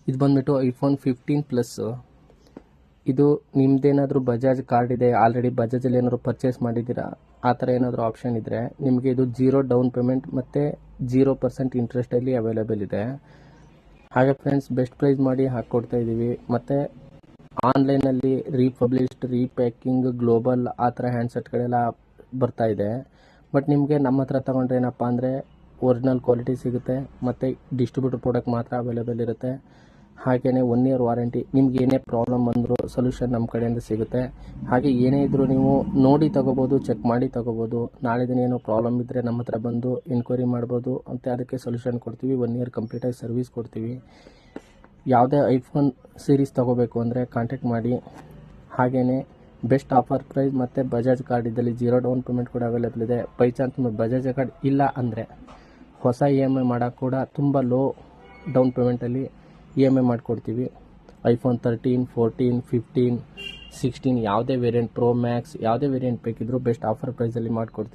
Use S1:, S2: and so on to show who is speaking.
S1: ಇದು ಬಂದ್ಬಿಟ್ಟು iPhone 15 plus. ಇದು ನಿಮ್ದೇನಾದರೂ ಬಜಾಜ್ ಕಾರ್ಡ್ ಇದೆ, ಆಲ್ರೆಡಿ ಬಜಾಜಲ್ಲಿ ಏನಾದರೂ ಪರ್ಚೇಸ್ ಮಾಡಿದ್ದೀರಾ, ಆ ಥರ ಏನಾದರೂ ಆಪ್ಷನ್ ಇದ್ದರೆ ನಿಮಗೆ ಇದು 0 ಡೌನ್ ಪೇಮೆಂಟ್ ಮತ್ತು 0% ಇಂಟ್ರೆಸ್ಟಲ್ಲಿ ಅವೈಲೇಬಲ್ ಇದೆ. ಹಾಗೆ ಫ್ರೆಂಡ್ಸ್, ಬೆಸ್ಟ್ ಪ್ರೈಸ್ ಮಾಡಿ ಹಾಕ್ಕೊಡ್ತಾ ಇದ್ದೀವಿ. ಮತ್ತು ಆನ್ಲೈನಲ್ಲಿ ರೀಪಬ್ಲಿಷ್ಡ್, ರೀಪ್ಯಾಕಿಂಗ್, ಗ್ಲೋಬಲ್ ಆ ಥರ ಹ್ಯಾಂಡ್ಸೆಟ್ಗಳೆಲ್ಲ ಬರ್ತಾ ಇದೆ. ಬಟ್ ನಿಮಗೆ ನಮ್ಮ ಹತ್ರ ತೊಗೊಂಡ್ರೆ ಏನಪ್ಪ ಅಂದರೆ ಒರಿಜಿನಲ್ ಕ್ವಾಲಿಟಿ ಸಿಗುತ್ತೆ ಮತ್ತು ಡಿಸ್ಟ್ರಿಬ್ಯೂಟರ್ ಪ್ರಾಡಕ್ಟ್ ಮಾತ್ರ ಅವೈಲೇಬಲ್ ಇರುತ್ತೆ. ಹಾಗೆಯೇ 1 ಇಯರ್ ವಾರಂಟಿ. ನಿಮ್ಗೆ ಏನೇ ಪ್ರಾಬ್ಲಮ್ ಬಂದರೂ ಸೊಲ್ಯೂಷನ್ ನಮ್ಮ ಕಡೆಯಿಂದ ಸಿಗುತ್ತೆ. ಹಾಗೆ ಏನೇ ಇದ್ದರೂ ನೀವು ನೋಡಿ ತೊಗೋಬೋದು, ಚೆಕ್ ಮಾಡಿ ತೊಗೋಬೋದು. ನಾಳೆ ದಿನ ಏನೋ ಪ್ರಾಬ್ಲಮ್ ಇದ್ದರೆ ನಮ್ಮ ಹತ್ರ ಬಂದು ಎನ್ಕ್ವೈರಿ ಮಾಡ್ಬೋದು ಮತ್ತು ಅದಕ್ಕೆ ಸೊಲ್ಯೂಷನ್ ಕೊಡ್ತೀವಿ. 1 ಇಯರ್ ಕಂಪ್ಲೀಟಾಗಿ ಸರ್ವಿಸ್ ಕೊಡ್ತೀವಿ. ಯಾವುದೇ ಐಫೋನ್ ಸೀರೀಸ್ ತೊಗೋಬೇಕು ಅಂದರೆ ಕಾಂಟ್ಯಾಕ್ಟ್ ಮಾಡಿ. ಹಾಗೆಯೇ ಬೆಸ್ಟ್ ಆಫರ್ ಪ್ರೈಸ್ ಮತ್ತು ಬಜಾಜ್ ಕಾರ್ಡ್ ಇದ್ದಲ್ಲಿ 0 ಡೌನ್ ಪೇಮೆಂಟ್ ಕೂಡ ಅವೈಲೇಬಲ್ ಇದೆ. ಬೈ ಚಾನ್ಸ್ ನಿಮಗೆ ಬಜಾಜ್ ಕಾರ್ಡ್ ಇಲ್ಲ ಅಂದರೆ ಹೊಸ EMI ಮಾಡೋಕ್ಕೆ ಕೂಡ ತುಂಬ ಲೋ ಡೌನ್ ಪೇಮೆಂಟಲ್ಲಿ EMI ಮಾಡಿಕೊಡ್ತೀವಿ. ಐಫೋನ್ 13, 14, 15, 16 ಯಾವುದೇ ವೇರಿಯಂಟ್, ಪ್ರೋ ಮ್ಯಾಕ್ಸ್ ಯಾವುದೇ ವೇರಿಯಂಟ್ ಬೇಕಿದ್ದರೂ ಬೆಸ್ಟ್ ಆಫರ್ ಪ್ರೈಸಲ್ಲಿ ಮಾಡಿಕೊಡ್ತೀನಿ.